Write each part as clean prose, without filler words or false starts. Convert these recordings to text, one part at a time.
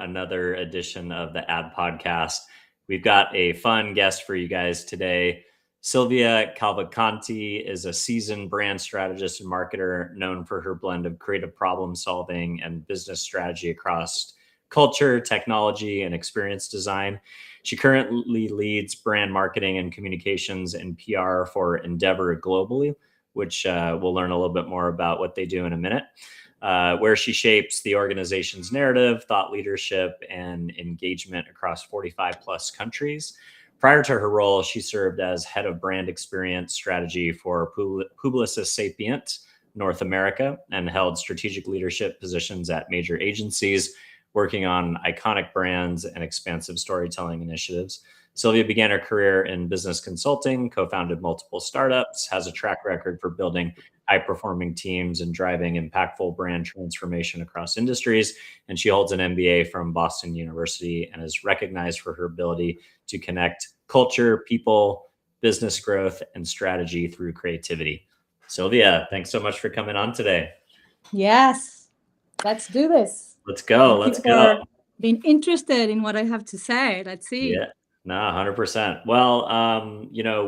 another edition of the Ad Podcast. We've got a fun guest for you guys today. Silvia Cavalcanti is a seasoned brand strategist and marketer known for her blend of creative problem solving and business strategy across culture, technology, and experience design. She currently leads brand marketing and communications and PR for Endeavor globally, which we'll learn a little bit more about what they do in a minute. Where she shapes the organization's narrative, thought leadership, and engagement across 45 plus countries. Prior to her role, she served as head of brand experience strategy for Publicis Sapient North America and held strategic leadership positions at major agencies, working on iconic brands and expansive storytelling initiatives. Silvia began her career in business consulting, co-founded multiple startups, has a track record for building high-performing teams and driving impactful brand transformation across industries. And she holds an MBA from Boston University and is recognized for her ability to connect culture, people, business growth, and strategy through creativity. Silvia, thanks so much for coming on today. Yes, let's do this. Let's go. Thank Let's you go. for being interested in what I have to say. Let's see. Yeah. No, 100%. Well,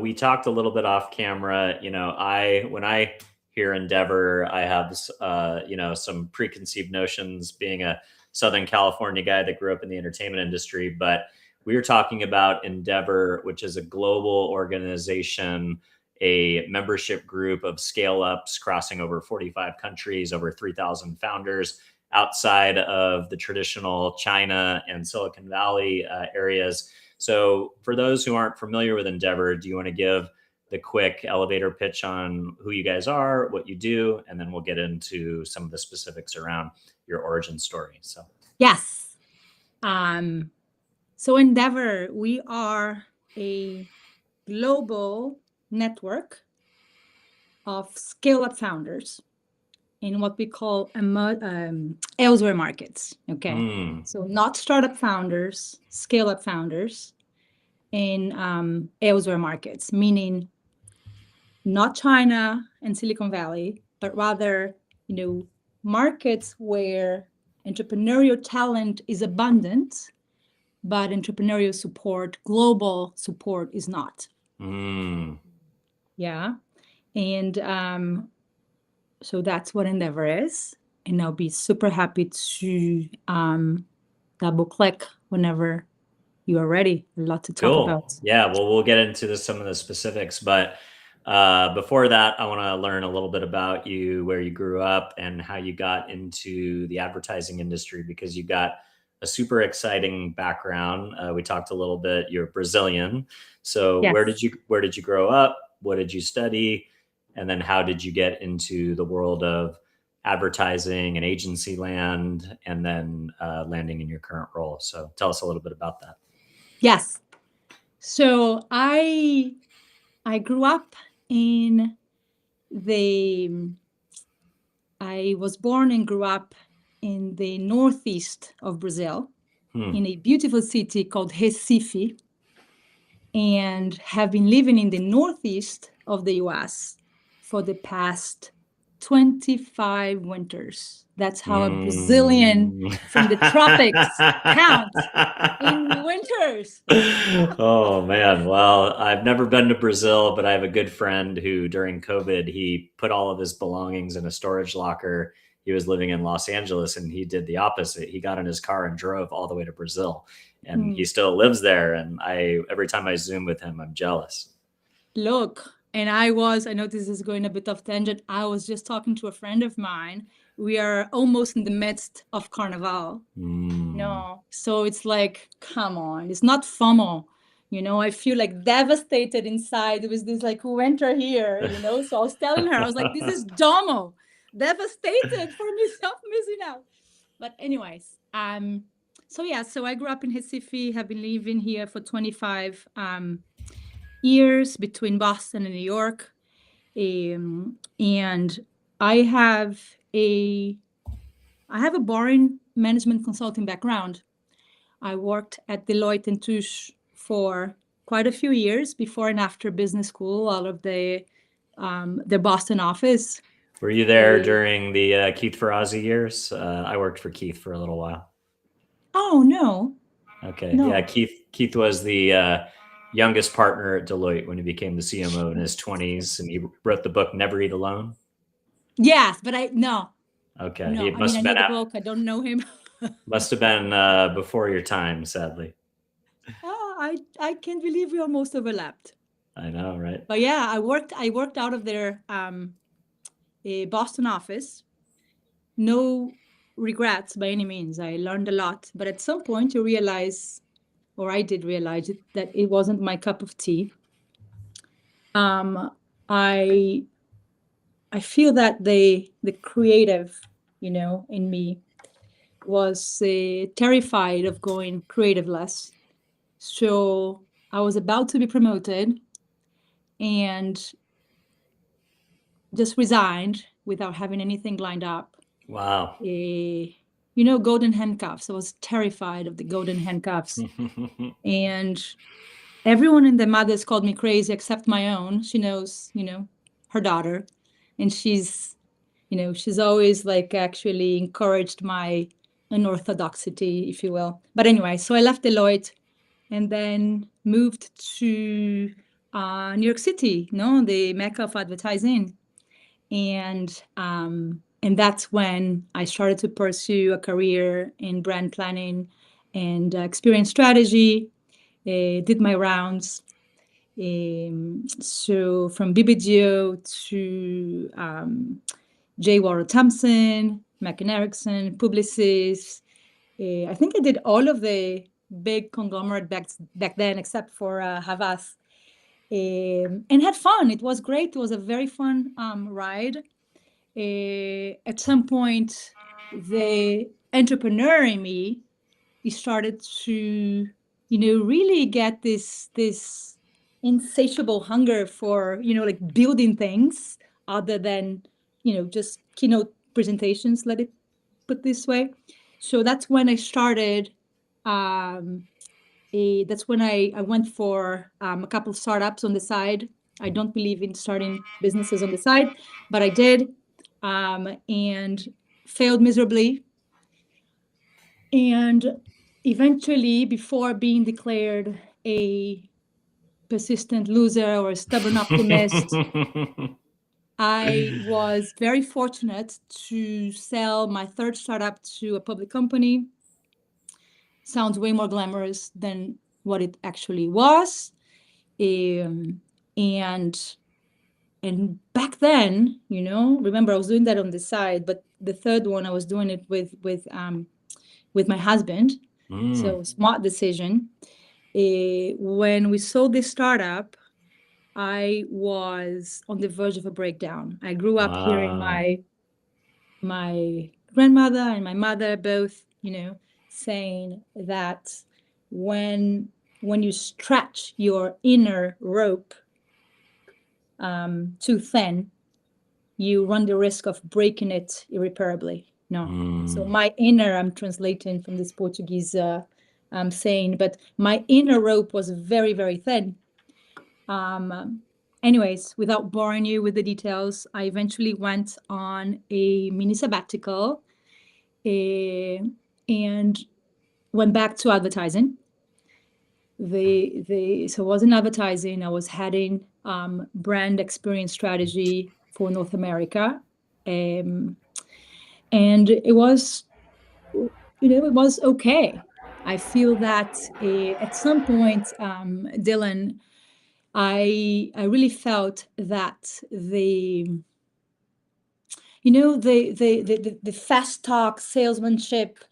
we talked a little bit off camera. When I hear Endeavor, I have, some preconceived notions being a Southern California guy that grew up in the entertainment industry. But we were talking about Endeavor, which is a global organization, a membership group of scale-ups crossing over 45 countries, over 3,000 founders outside of the traditional China and Silicon Valley areas. So for those who aren't familiar with Endeavor, do you want to give the quick elevator pitch on who you guys are, what you do, and then we'll get into some of the specifics around your origin story. So yes. So Endeavor, we are a global network of scale-up founders in what we call elsewhere markets. Okay. So not startup founders, scale-up founders in elsewhere markets, meaning not China and Silicon Valley, but rather, markets where entrepreneurial talent is abundant, but entrepreneurial support, global support is not. Yeah. And so that's what Endeavor is. And I'll be super happy to double click whenever you are ready. A lot to talk about. Yeah, well, we'll get into some of the specifics. But before that, I want to learn a little bit about you, where you grew up and how you got into the advertising industry, because you got a super exciting background. We talked a little bit, you're Brazilian. So yes. Where did you grow up? What did you study? And then how did you get into the world of advertising and agency land, and then landing in your current role? So tell us a little bit about that. Yes. So I grew up I was born and grew up in the northeast of Brazil, in a beautiful city called Recife, and have been living in the northeast of the US for the past 25 winters. That's how a Brazilian from the tropics counts in winters. Oh, man. Well, I've never been to Brazil, but I have a good friend who during COVID, he put all of his belongings in a storage locker. He was living in Los Angeles and he did the opposite. He got in his car and drove all the way to Brazil, and he still lives there. And every time I Zoom with him, I'm jealous. Look, and I know this is going a bit off tangent. I was just talking to a friend of mine. We are almost in the midst of Carnival. No, so it's like, come on, it's not FOMO. I feel like devastated inside with this like winter here, So I was telling her, I was like, this is domo, devastated for myself missing out. But anyways, so I grew up in Recife, have been living here for 25 years between Boston and New York. And I have a boring management consulting background. I worked at Deloitte & Touche for quite a few years before and after business school, out of their Boston office. Were you there during the Keith Ferrazzi years? I worked for Keith for a little while. Oh, no. Okay. No. Yeah. Keith was the youngest partner at Deloitte when he became the CMO in his 20s, and he wrote the book Never Eat Alone. Yes, but no. Okay. He No. I mean, must I have know been the book. I don't know him. before your time, sadly. Oh, I can't believe we almost overlapped. I know, right? But yeah, I worked out of their Boston office. No regrets by any means. I learned a lot, but at some point you realize, or I did realize it, that it wasn't my cup of tea. I feel that the creative, in me was terrified of going creative-less. So I was about to be promoted and just resigned without having anything lined up. Wow. Golden handcuffs. I was terrified of the golden handcuffs. And everyone in the mothers called me crazy except my own. She knows, her daughter. And she's always like actually encouraged my unorthodoxity, if you will. But anyway, so I left Deloitte and then moved to New York City, the Mecca of advertising. And that's when I started to pursue a career in brand planning and experience strategy. Did my rounds. So from BBDO to J. Walter Thompson, McKin Erickson, Publicis. I think I did all of the big conglomerate back then, except for Havas. And had fun. It was great. It was a very fun ride. At some point, the entrepreneur in me started to, really get this insatiable hunger for, like building things other than, just keynote presentations, let it put this way. So that's when I started. That's when I went for a couple of startups on the side. I don't believe in starting businesses on the side, but I did, and failed miserably. And eventually, before being declared a persistent loser or a stubborn optimist, I was very fortunate to sell my third startup to a public company. Sounds way more glamorous than what it actually was. And back then, remember I was doing that on the side, but the third one I was doing it with my husband. So smart decision. When we sold this startup, I was on the verge of a breakdown. I grew up hearing my grandmother and my mother both, saying that when you stretch your inner rope too thin, you run the risk of breaking it irreparably. No. So my inner, I'm translating from this Portuguese saying, but my inner rope was very, very thin. Anyways, without boring you with the details, I eventually went on a mini sabbatical and went back to advertising. So I was in advertising. I was heading brand experience strategy for North America. And it was, it was okay. I feel that at some point, Dylan, I really felt that the fast talk salesmanship,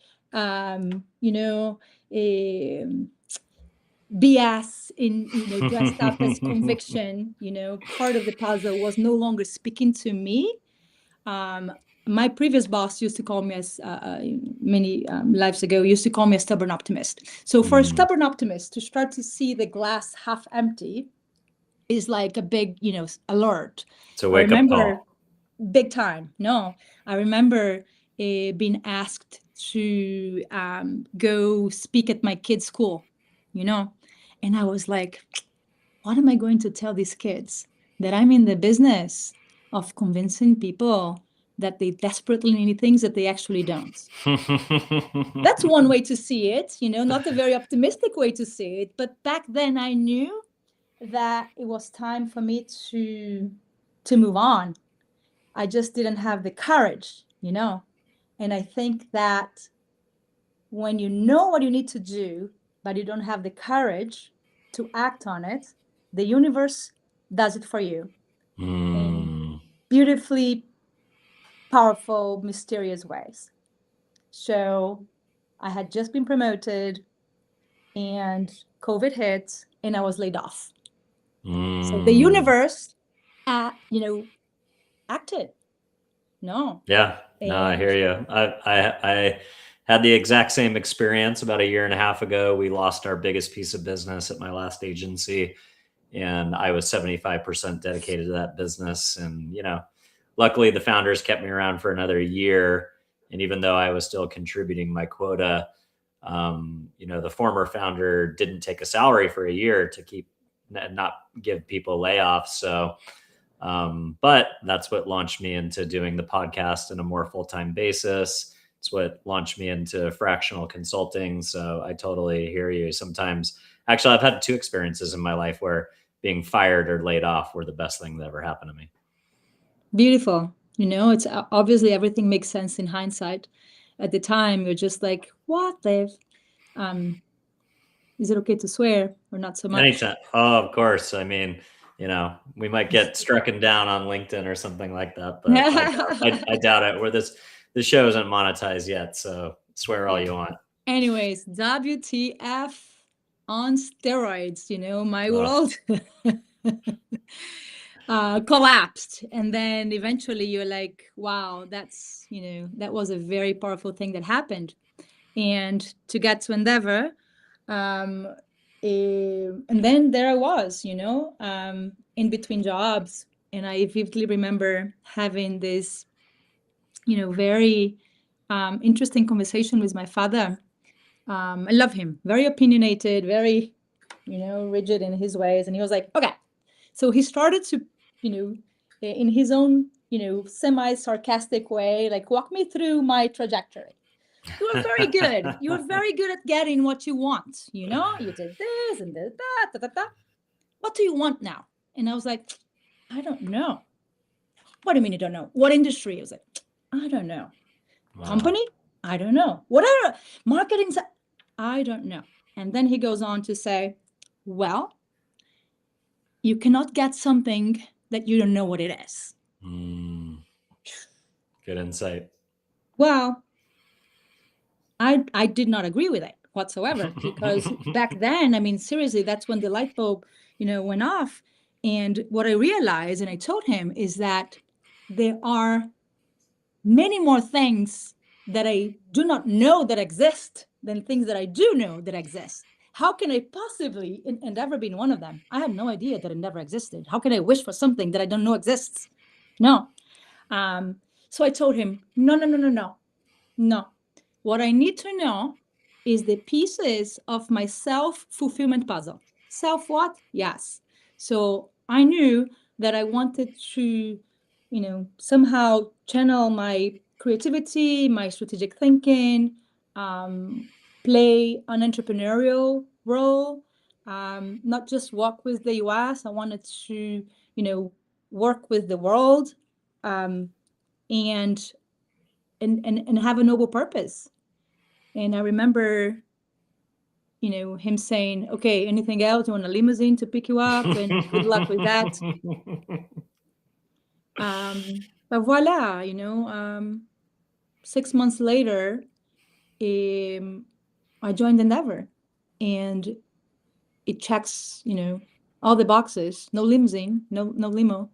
BS in dressed up as conviction, part of the puzzle was no longer speaking to me. My previous boss used to call me, as many lives ago, used to call me a stubborn optimist. So for a stubborn optimist to start to see the glass half empty is like a big, alert. It's a wake-up call. Big time. No, I remember being asked to go speak at my kids' school, and I was like, what am I going to tell these kids? That I'm in the business of convincing people that they desperately need things that they actually don't. That's one way to see it, not a very optimistic way to see it. But back then I knew that it was time for me to move on. I just didn't have the courage, And I think that when you know what you need to do, but you don't have the courage to act on it, the universe does it for you in beautifully powerful, mysterious ways. So I had just been promoted and COVID hit and I was laid off. So the universe, acted. No. Yeah. No, I hear you. I had the exact same experience about a year and a half ago. We lost our biggest piece of business at my last agency, and I was 75% dedicated to that business. And, luckily the founders kept me around for another year. And even though I was still contributing my quota, the former founder didn't take a salary for a year to not give people layoffs. So, but that's what launched me into doing the podcast on a more full-time basis. It's what launched me into fractional consulting. So I totally hear you. Sometimes, actually, I've had 2 experiences in my life where being fired or laid off were the best thing that ever happened to me. Beautiful. It's obviously everything makes sense in hindsight. At the time, you're just like, what, Dave? Is it okay to swear or not so much? Anytime. Oh, of course. I mean, we might get strucken down on LinkedIn or something like that, but I doubt it. The show isn't monetized yet, so swear all you want. Anyways, WTF on steroids, my world collapsed. And then eventually you're like, wow, that's, that was a very powerful thing that happened. And to get to Endeavor, and then there I was, in between jobs. And I vividly remember having this, very interesting conversation with my father. I love him, very opinionated, very, rigid in his ways. And he was like, okay. So he started to, in his own, semi-sarcastic way, like, walk me through my trajectory. You are very good. You are very good at getting what you want. You did this and did that. What do you want now? And I was like, I don't know. What do you mean you don't know? What industry? I was like, I don't know. Wow. Company? I don't know. Whatever. Marketing? I don't know. And then he goes on to say, well, you cannot get something that you don't know what it is. Good insight. Well, I did not agree with it whatsoever, because back then, I mean, seriously, that's when the light bulb, went off. And what I realized, and I told him, is that there are many more things that I do not know that exist than things that I do know that exist. How can I possibly Endeavor being one of them? I had no idea that Endeavor existed. How can I wish for something that I don't know exists? No. So I told him, no. What I need to know is the pieces of my self-fulfillment puzzle. Self what? Yes. So I knew that I wanted to, somehow channel my creativity, my strategic thinking, play an entrepreneurial role, not just walk with the US. I wanted to, work with the world, and have a noble purpose. And I remember, him saying, okay, anything else? You want a limousine to pick you up? And good luck with that. But voila, 6 months later, I joined Endeavor, and it checks, all the boxes. No limousine, no limo.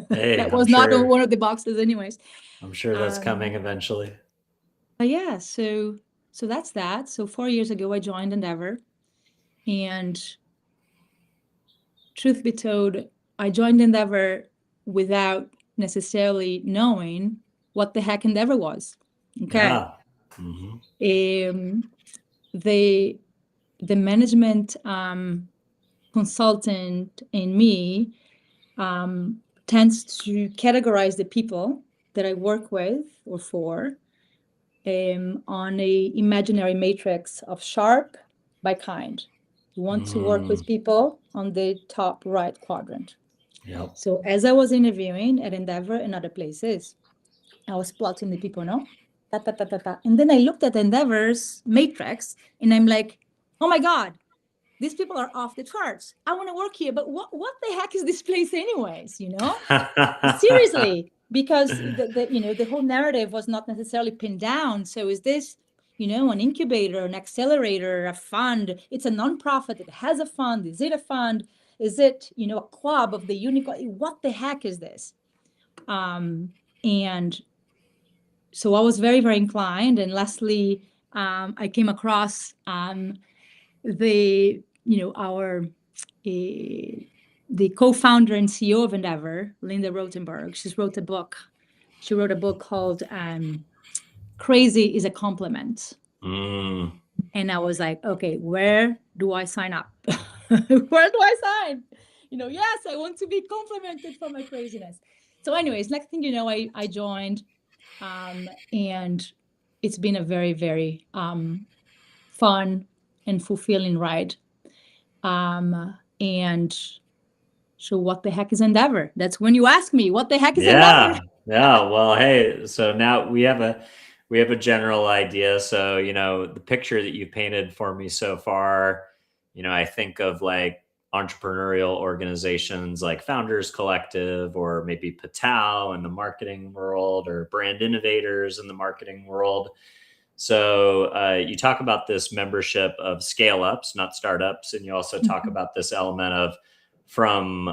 Hey, that was not one of the boxes anyways. I'm sure that's coming eventually. Yeah, so that's that. So 4 years ago, I joined Endeavor, and truth be told, I joined Endeavor without necessarily knowing what the heck Endeavor was. Okay. Yeah. Mm-hmm. The management consultant in me tends to categorize the people that I work with or for on a imaginary matrix of sharp by kind. You want to work with people on the top right quadrant. Yep. So as I was interviewing at Endeavor and other places, I was plotting the people, no? Ta, ta, ta, ta, ta. And then I looked at Endeavor's matrix and I'm like, oh my God, these people are off the charts. I want to work here, but what the heck is this place anyways, you know? Seriously, because the whole narrative was not necessarily pinned down. So is this, an incubator, an accelerator, a fund? It's a nonprofit. It has a fund. Is it a fund? Is it, a club of the unicorn? What the heck is this? And so I was very, very inclined. And lastly, I came across the co-founder and CEO of Endeavor, Linda Rothenberg. She wrote a book called Crazy is a Compliment. And I was like, okay, where do I sign up? Where do I sign? Yes, I want to be complimented for my craziness. So anyways, next thing you know, I joined, and it's been a very, very fun and fulfilling ride. And so what the heck is Endeavor? That's when you ask me, what the heck is Endeavor? Yeah. Well, hey, so now we have a general idea. So, the picture that you painted for me so far, I think of like entrepreneurial organizations like Founders Collective, or maybe Patal in the marketing world, or brand innovators in the marketing world. So you talk about this membership of scale ups, not startups. And you also talk about this element of from,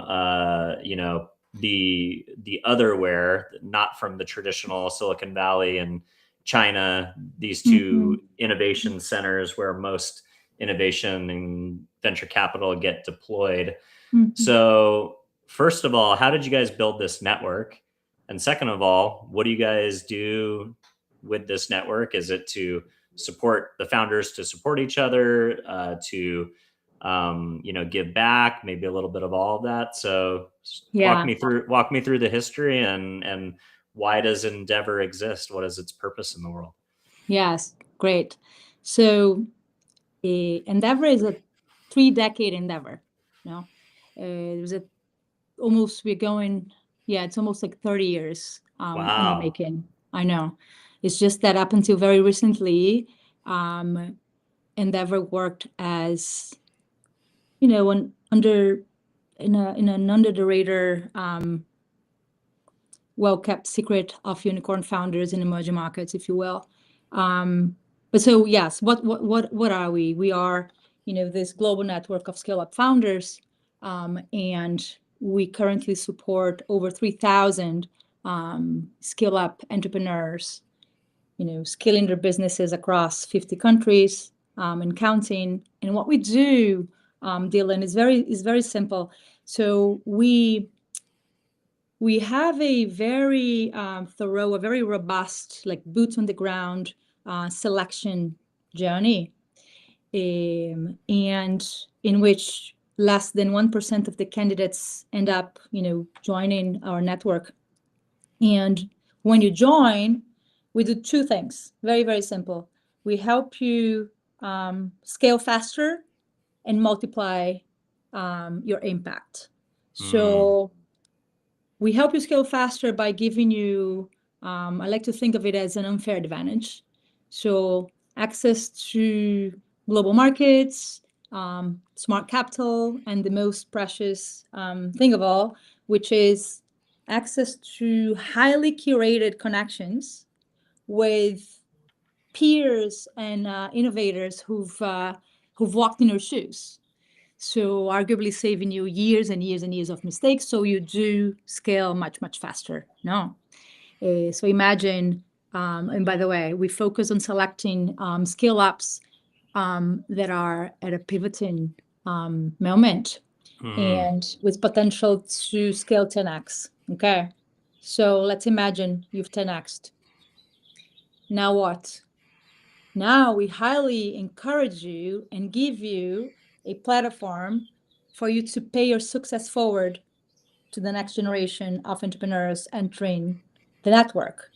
the otherwhere, not from the traditional Silicon Valley and China, these two innovation centers where most innovation and venture capital get deployed. So first of all, how did you guys build this network? And second of all, what do you guys do with this network? Is it to support the founders, to support each other, to give back, maybe a little bit of all of that? So walk me through the history and why does Endeavor exist? What is its purpose in the world? Yes, great. So Endeavor is a 3-decade endeavor. It was it's almost like 30 years in the making. I know. It's just that up until very recently, Endeavor worked as, an under the radar, well-kept secret of unicorn founders in emerging markets, if you will. But so yes, what are we? We are, this global network of scale-up founders, and we currently support over 3,000 scale-up entrepreneurs, scaling their businesses across 50 countries and counting. And what we do, Dylan, is very simple. So we have a very thorough, a very robust, like boots on the ground selection journey, and in which less than 1% of the candidates end up, joining our network. And when you join, we do 2 things, very, very simple. We help you scale faster and multiply your impact. So we help you scale faster by giving you, I like to think of it as an unfair advantage. So access to global markets, smart capital, and the most precious thing of all, which is access to highly curated connections with peers and innovators who've walked in your shoes. So arguably saving you years and years and years of mistakes, so you do scale much, much faster. So imagine, and by the way, we focus on selecting scale ups that are at a pivoting moment and with potential to scale 10x. Okay, so let's imagine you've 10x'd. Now what? Now we highly encourage you and give you a platform for you to pay your success forward to the next generation of entrepreneurs entering the network,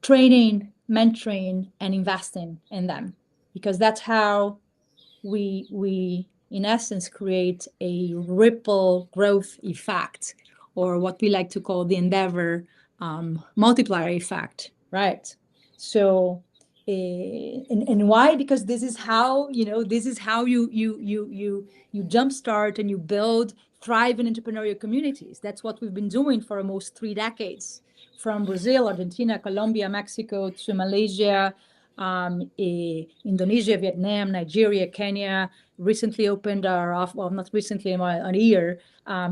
training, mentoring, and investing in them, because that's how we in essence create a ripple growth effect, or what we like to call the Endeavor multiplier effect, right? So and why? Because this is how you jumpstart and you build thriving entrepreneurial communities. That's what we've been doing for almost 3 decades, from Brazil, Argentina, Colombia, Mexico, to Malaysia, Indonesia, Vietnam, Nigeria, Kenya. Recently opened our off, well, not recently, a year,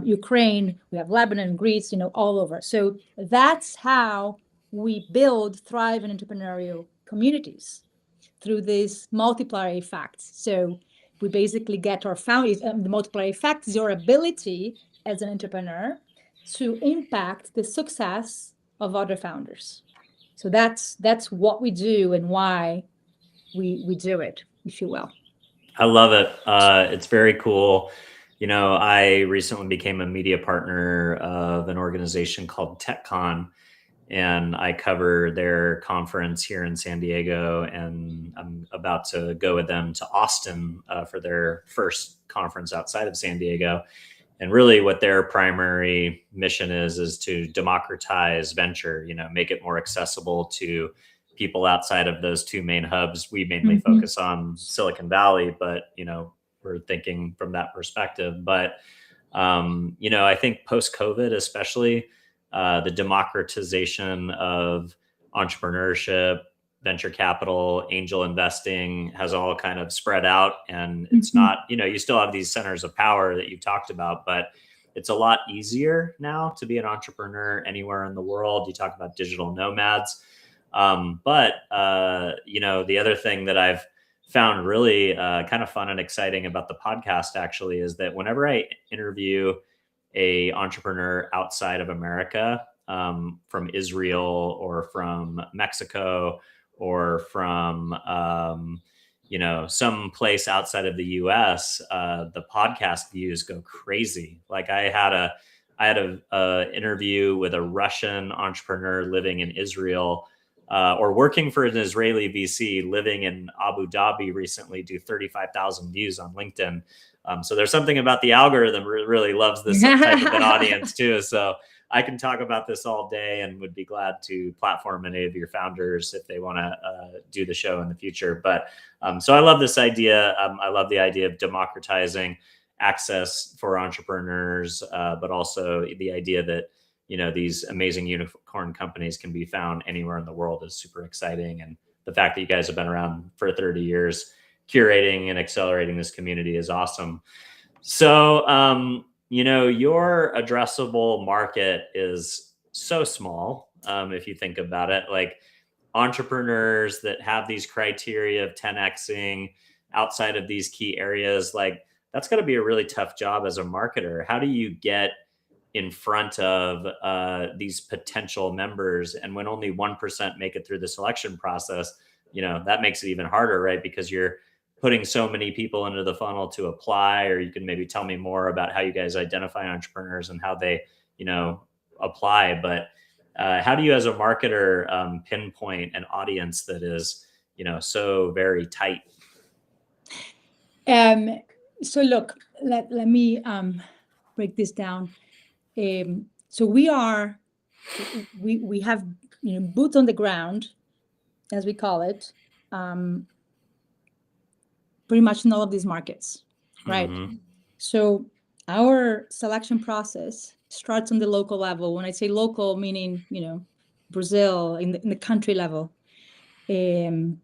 Ukraine. We have Lebanon, Greece, all over. So that's how we build thrive in entrepreneurial communities, through this multiplier effect. So we basically get our founders. The multiplier effect is your ability as an entrepreneur to impact the success of other founders. So that's what we do and why we do it, if you will. I love it. It's very cool. I recently became a media partner of an organization called TechCon, and I cover their conference here in San Diego, and I'm about to go with them to Austin for their first conference outside of San Diego. And really what their primary mission is to democratize venture, make it more accessible to people outside of those two main hubs. We mainly focus on Silicon Valley, but, we're thinking from that perspective. But, I think post-COVID, especially, the democratization of entrepreneurship, venture capital, angel investing has all kind of spread out. And it's not, you still have these centers of power that you've talked about, but it's a lot easier now to be an entrepreneur anywhere in the world. You talk about digital nomads. But the other thing that I've found really kind of fun and exciting about the podcast actually is that whenever I interview a entrepreneur outside of America, from Israel or from Mexico or from, some place outside of the US, the podcast views go crazy. Like I had a interview with a Russian entrepreneur living in Israel, or working for an Israeli VC living in Abu Dhabi recently, do 35,000 views on LinkedIn. So there's something about the algorithm really loves this type of an audience too. So I can talk about this all day and would be glad to platform any of your founders if they want to do the show in the future. But so I love this idea. I love the idea of democratizing access for entrepreneurs, but also the idea that, these amazing unicorn companies can be found anywhere in the world is super exciting. And the fact that you guys have been around for 30 years, curating and accelerating this community is awesome. So, your addressable market is so small. If you think about it, like entrepreneurs that have these criteria of 10xing outside of these key areas, like that's got to be a really tough job as a marketer. How do you get in front of these potential members? And when only 1% make it through the selection process, that makes it even harder, right? Because you're putting so many people into the funnel to apply. Or you can maybe tell me more about how you guys identify entrepreneurs and how they, apply. But how do you as a marketer pinpoint an audience that is, so very tight? So look, let me break this down. So we have boots on the ground, as we call it, pretty much in all of these markets, right? So our selection process starts on the local level. When I say local, meaning Brazil, in the country level, and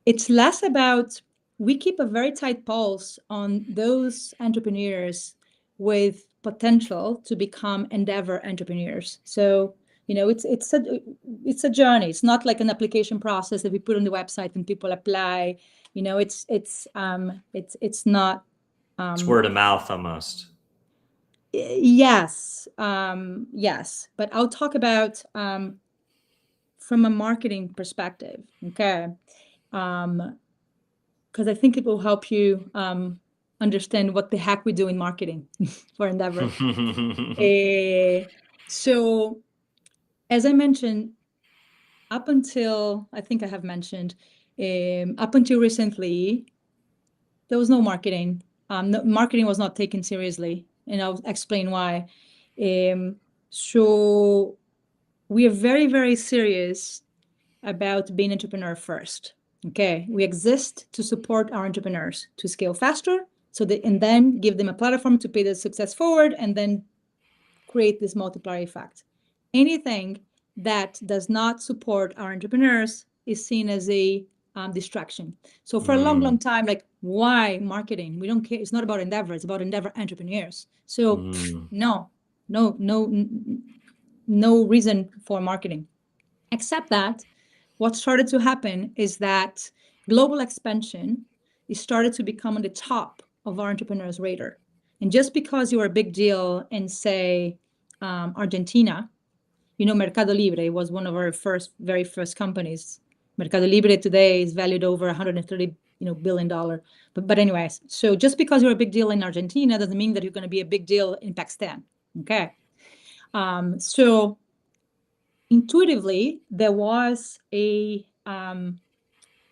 it's less about, we keep a very tight pulse on those entrepreneurs with potential to become Endeavor entrepreneurs. So it's a journey. It's not like an application process that we put on the website and people apply. It's not. It's word of mouth almost. Yes, yes. But I'll talk about from a marketing perspective, okay? Because I think it will help you understand what the heck we do in marketing for Endeavor. So as I mentioned, up until, I think I have mentioned, up until recently, there was no marketing. Marketing was not taken seriously, and I'll explain why. So we are very, very serious about being entrepreneur first. Okay, we exist to support our entrepreneurs to scale faster, and then give them a platform to pay the success forward, and then create this multiplier effect. Anything that does not support our entrepreneurs is seen as a distraction. So for a long, long time, like, why marketing? We don't care. It's not about Endeavor. It's about Endeavor entrepreneurs. So no reason for marketing, except that what started to happen is that global expansion is started to become on the top of our entrepreneurs' radar. And just because you are a big deal in, say, Argentina, Mercado Libre was one of our very first companies. Mercado Libre today is valued over 130 billion dollar. But anyways, so just because you're a big deal in Argentina doesn't mean that you're going to be a big deal in Pakistan. Okay. So intuitively, there was the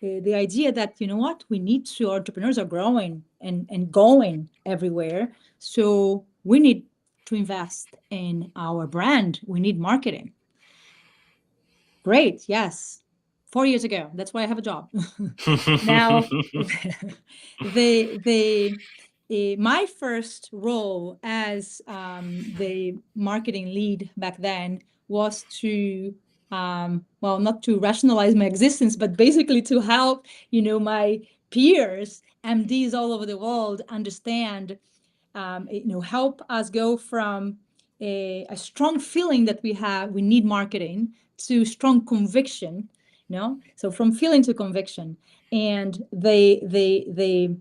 idea that, what, we need to, entrepreneurs are growing and going everywhere. So we need to invest in our brand. We need marketing. Great. Yes. 4 years ago. That's why I have a job. Now, my first role as the marketing lead back then was to, not to rationalize my existence, but basically to help, my peers, MDs all over the world, understand, help us go from a strong feeling that we need marketing, to strong conviction, so from feeling to conviction. And the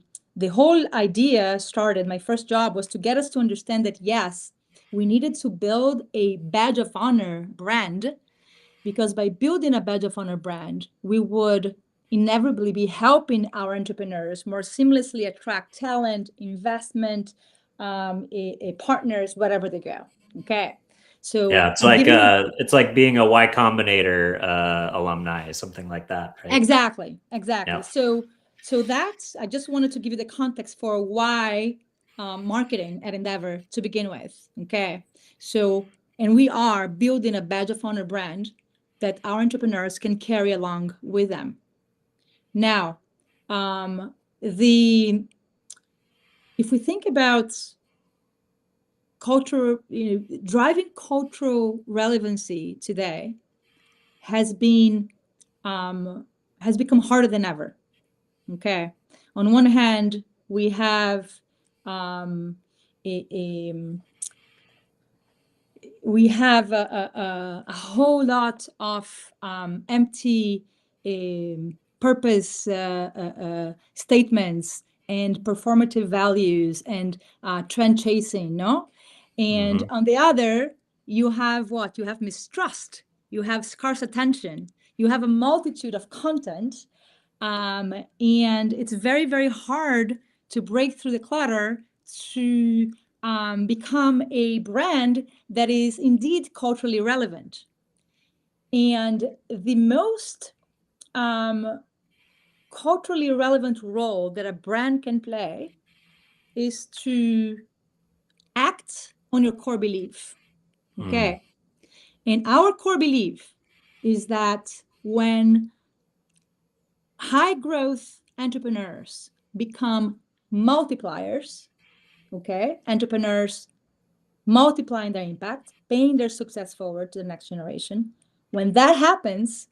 whole idea started, my first job was to get us to understand that, yes, we needed to build a badge of honor brand, because by building a badge of honor brand, we would inevitably be helping our entrepreneurs more seamlessly attract talent, investment, partners, wherever they go. Okay. So yeah, it's like being a Y Combinator alumni, something like that, right? Exactly. Yeah. So that's, I just wanted to give you the context for why marketing at Endeavor to begin with. Okay. So, and we are building a badge of honor brand that our entrepreneurs can carry along with them. Now, if we think about culture, driving cultural relevancy today has become harder than ever. Okay. On one hand, we have a whole lot of empty purpose statements and performative values and trend chasing, no? And on the other, you have what? You have mistrust. You have scarce attention. You have a multitude of content. And it's very, very hard to break through the clutter to become a brand that is indeed culturally relevant. And the most culturally relevant role that a brand can play is to act on your core belief. Okay. And our core belief is that when high growth entrepreneurs become multipliers, okay, entrepreneurs multiplying their impact, paying their success forward to the next generation, when that happens,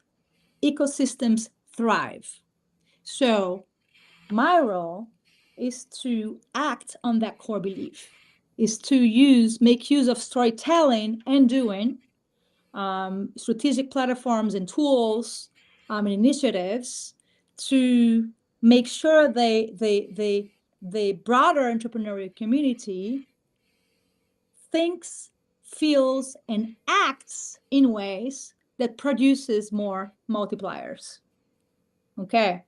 ecosystems thrive. So my role is to act on that core belief, is to make use of storytelling and doing strategic platforms and tools and initiatives to make sure the broader entrepreneurial community thinks, feels, and acts in ways that produces more multipliers. Okay,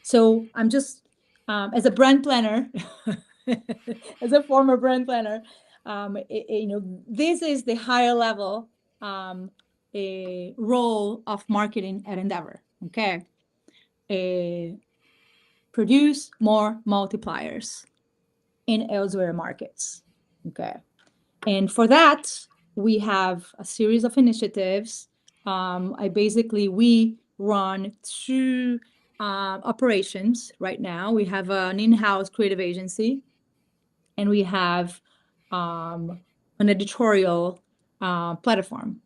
so I'm just as a brand planner, as a former brand planner, this is the higher level a role of marketing at Endeavor. Okay, produce more multipliers in elsewhere markets. Okay, and for that we have a series of initiatives. We run two operations right now. We have an in-house creative agency, and we have an editorial platform,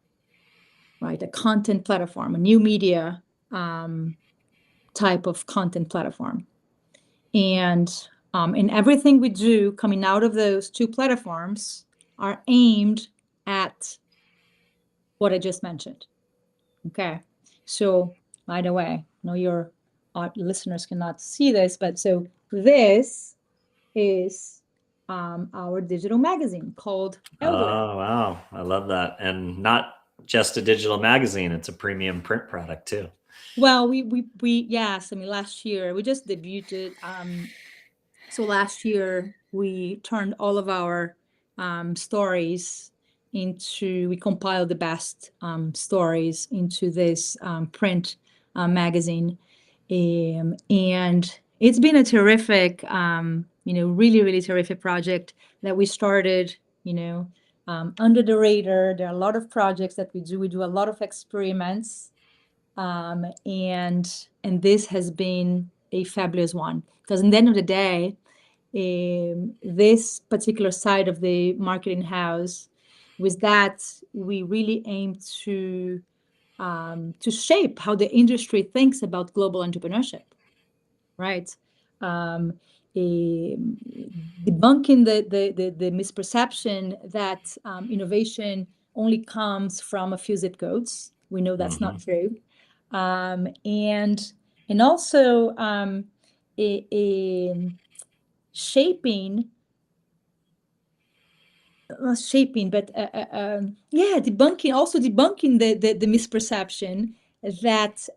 right? A content platform, a new media type of content platform. And everything we do coming out of those two platforms are aimed at what I just mentioned. Okay. So, by the way, I know your listeners cannot see this, but so this is our digital magazine called Elderwear. Oh, wow. I love that. And not just a digital magazine, it's a premium print product too. Well, yes, I mean, last year we just debuted. So last year we turned all of our stories we compiled the best stories into this print magazine. And it's been a terrific, really, really terrific project that we started, under the radar. There are a lot of projects that we do. We do a lot of experiments. And this has been a fabulous one, because in the end of the day, this particular side of the marketing house was that we really aim to shape how the industry thinks about global entrepreneurship, right? Debunking the misperception that innovation only comes from a few zip codes. We know that's not true. And also debunking the misperception that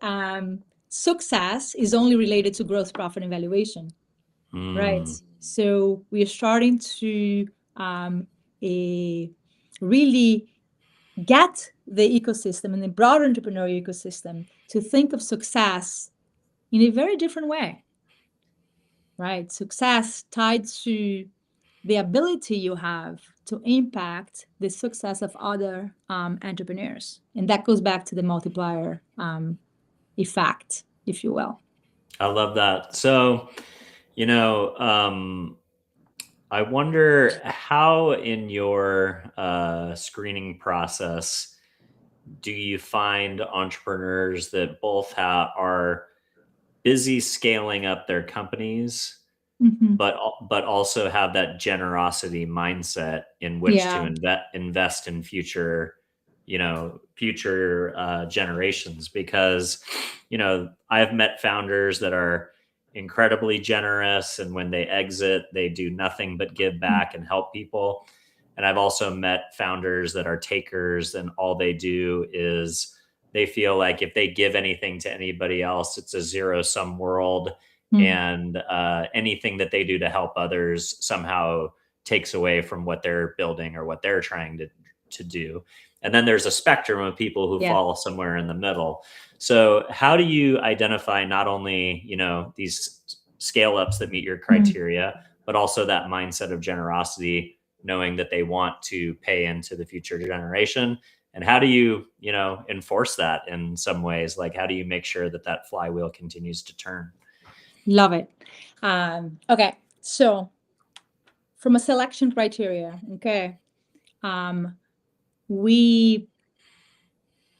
success is only related to growth, profit, and valuation, right? So we are starting to really get the ecosystem and the broader entrepreneurial ecosystem to think of success in a very different way, right? Success tied to the ability you have to impact the success of other entrepreneurs. And that goes back to the multiplier effect, if you will. I love that. So, I wonder how in your screening process do you find entrepreneurs that both are busy scaling up their companies, but also have that generosity mindset in which to invest in future generations? Because I have met founders that are incredibly generous, and when they exit, they do nothing but give back and help people. And I've also met founders that are takers, and all they do is they feel like if they give anything to anybody else, it's a zero-sum world. And anything that they do to help others somehow takes away from what they're building or what they're trying to do. And then there's a spectrum of people who fall somewhere in the middle. So how do you identify not only, these scale ups that meet your criteria, but also that mindset of generosity, knowing that they want to pay into the future generation? And how do you, enforce that in some ways? Like, how do you make sure that that flywheel continues to turn? Love it. Okay. So from a selection criteria, we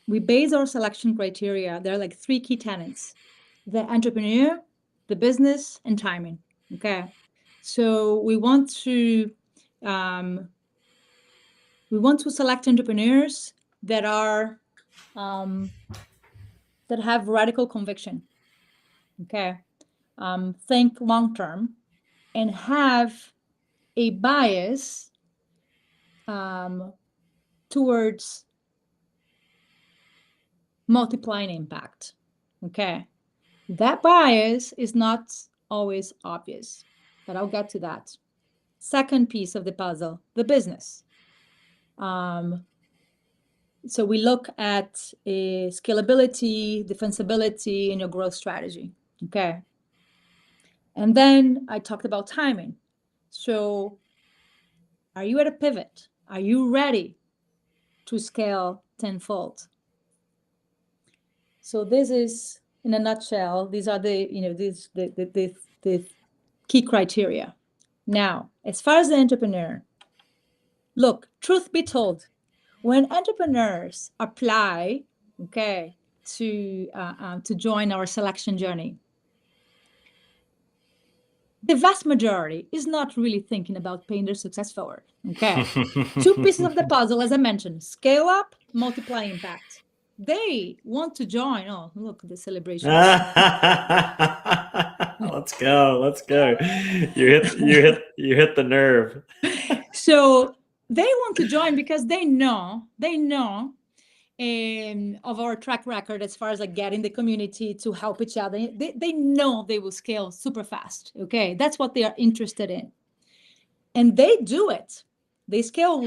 base our selection criteria. There are like three key tenets: the entrepreneur, the business, and timing. Okay. So we want to select entrepreneurs that are that have radical conviction. Okay. Think long term and have a bias towards multiplying impact. Okay. That bias is not always obvious, but I'll get to that. Second piece of the puzzle, the business. So we look at scalability, defensibility, and your growth strategy. Okay. And then I talked about timing. So are you at a pivot? Are you ready to scale tenfold? So this is, in a nutshell, these are the, the key criteria. Now, as far as the entrepreneur, look, truth be told, when entrepreneurs apply, okay, to join our selection journey, the vast majority is not really thinking about paying their success forward. Okay. Two pieces of the puzzle, as I mentioned, scale up, multiply impact. They want to join. Oh, look, the celebration. Let's go. Let's go. You hit the nerve. So they want to join because they know of our track record as far as like getting the community to help each other. They know they will scale super fast. Okay, that's what they are interested in, and they do it. They scale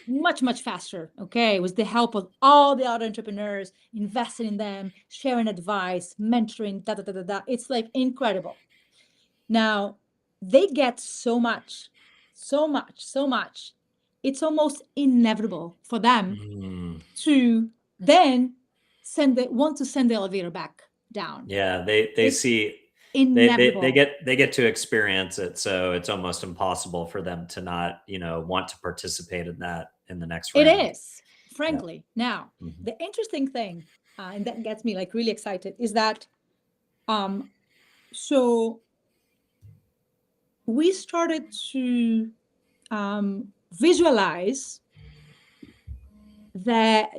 much, much faster, okay, with the help of all the other entrepreneurs, investing in them, sharing advice, mentoring, It's like incredible. Now, they get so much. It's almost inevitable for them to then want to send the elevator back down. Yeah, they see inevitable. They get to experience it, so it's almost impossible for them to not, want to participate in that in the next round. It is, frankly. Yeah. Now, the interesting thing, and that gets me like really excited, is that so we started to visualize that,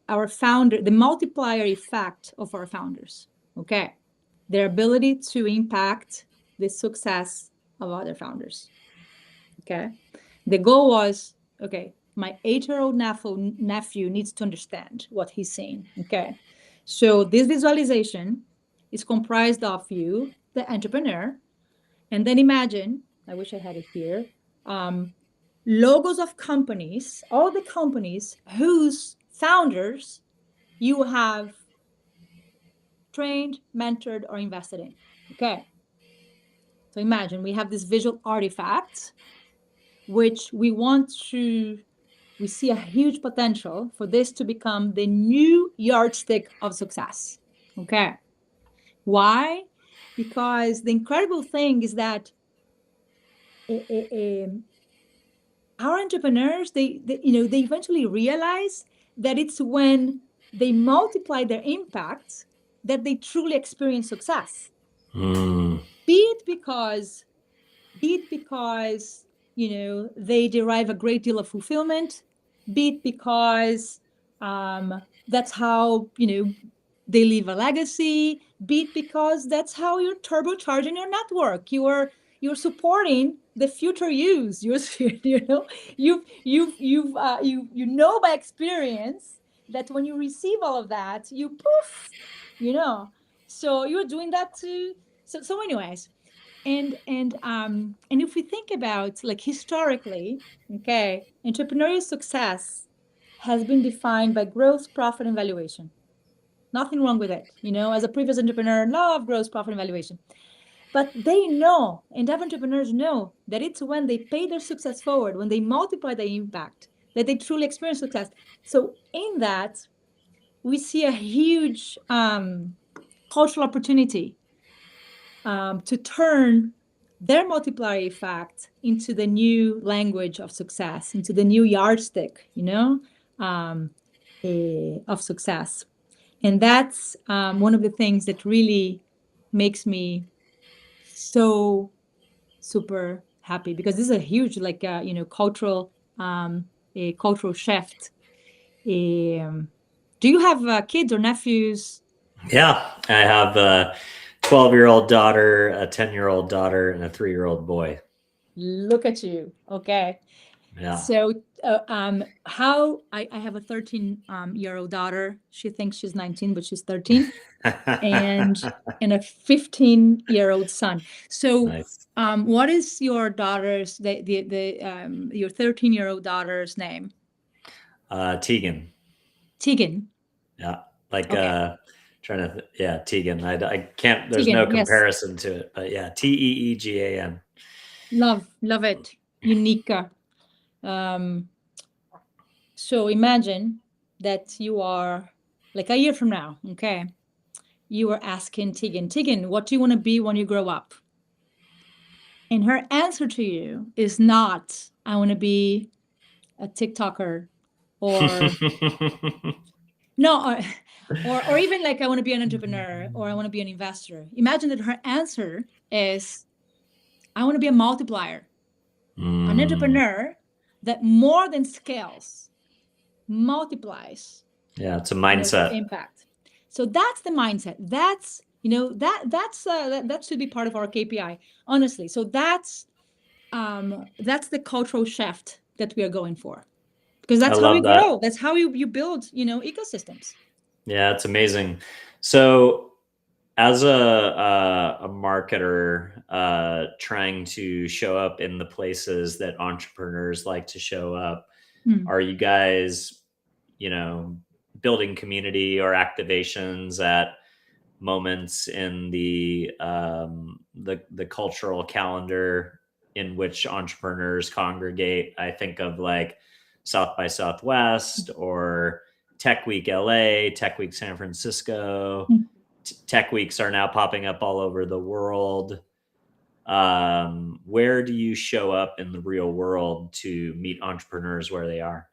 our founder, the multiplier effect of our founders, okay? Their ability to impact the success of other founders, okay? The goal was, okay, my 8-year-old nephew needs to understand what he's seeing, okay? So this visualization is comprised of you, the entrepreneur, and then imagine, I wish I had it here, logos of companies, all the companies whose founders you have trained, mentored, or invested in. Okay. So imagine we have this visual artifact, which we see a huge potential for this to become the new yardstick of success. Okay. Why? Because the incredible thing is that our entrepreneurs, they eventually realize that it's when they multiply their impact that they truly experience success. Be it because they derive a great deal of fulfillment, be it because that's how they leave a legacy, be it because that's how you're turbocharging your network. You're supporting the future use. You know by experience that when you receive all of that, you poof, So you're doing that too. So anyways, and if we think about like historically, okay, entrepreneurial success has been defined by growth, profit, and valuation. Nothing wrong with it. As a previous entrepreneur, love growth, profit, and valuation. But they know, and other entrepreneurs know, that it's when they pay their success forward, when they multiply their impact, that they truly experience success. So in that, we see a huge cultural opportunity to turn their multiplier effect into the new language of success, into the new yardstick, of success. And that's one of the things that really makes me so super happy, because this is a huge cultural shift. Do you have kids or nephews? Yeah, I have a 12-year-old daughter, a 10-year-old daughter, and a 3-year-old boy. Look at you. Okay. Yeah. So how I have a 13-year-old daughter. She thinks she's 19, but she's 13. and a 15-year-old son. So nice. What is your daughter's your 13-year-old daughter's name? Tegan. Tegan. Yeah. Like, Okay. Tegan. I can't, there's Tegan, no yes. comparison to it, but yeah, Teegan. Love it. Unique. So imagine that you are like a year from now, okay? You are asking Tegan, what do you want to be when you grow up? And her answer to you is not, I want to be a TikToker or no, or even like I want to be an entrepreneur or I want to be an investor. Imagine that her answer is, I want to be a multiplier, an entrepreneur that more than scales, multiplies. Yeah, it's a mindset. Impact. So that's the mindset. That's that should be part of our KPI, honestly. So that's the cultural shift that we are going for, because that's how you grow. That's how you build, ecosystems. Yeah, it's amazing. So as a marketer trying to show up in the places that entrepreneurs like to show up, are you guys, building community or activations at moments in the cultural calendar in which entrepreneurs congregate? I think of like South by Southwest or Tech Week LA, Tech Week San Francisco. Tech weeks are now popping up all over the world. Where do you show up in the real world to meet entrepreneurs where they are?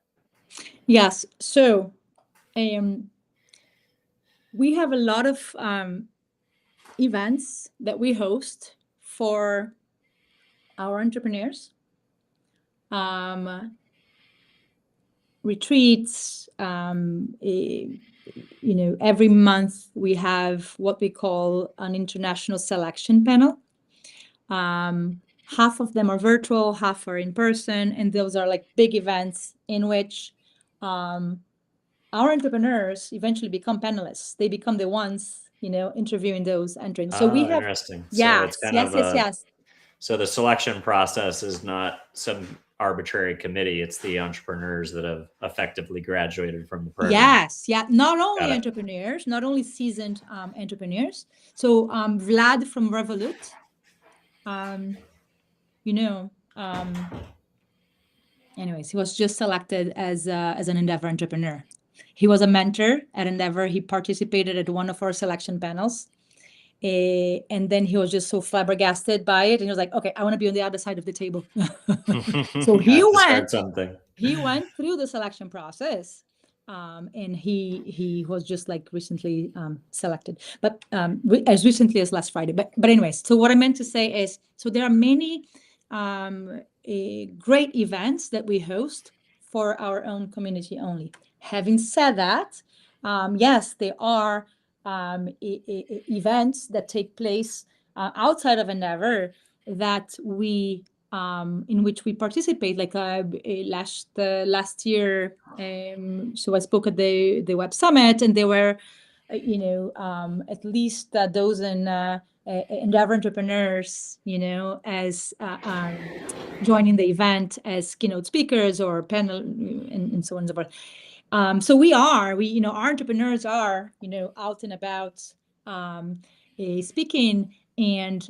Yes. So we have a lot of events that we host for our entrepreneurs. Retreats. Every month we have what we call an international selection panel. Half of them are virtual, half are in person, and those are like big events in which our entrepreneurs eventually become panelists. They become the ones, interviewing those entrants. So we have interesting. Yes, So it's yes. So the selection process is not some arbitrary committee. It's the entrepreneurs that have effectively graduated from the program. Yes. Yeah. Not only entrepreneurs, not only seasoned entrepreneurs. So Vlad from Revolut, anyways, he was just selected as an Endeavor entrepreneur. He was a mentor at Endeavor. He participated at one of our selection panels. And then he was just so flabbergasted by it. And he was like, okay, I want to be on the other side of the table. So he went through the selection process. And he was just like recently selected, but as recently as last Friday. But anyways, so what I meant to say is, so there are many great events that we host for our own community only. Having said that, yes, there are events that take place outside of Endeavor that we in which we participate, like last year. So I spoke at the Web Summit, and there were at least a dozen Endeavor entrepreneurs, as joining the event as keynote speakers or panel, and so on and so forth. So our entrepreneurs are, out and about speaking and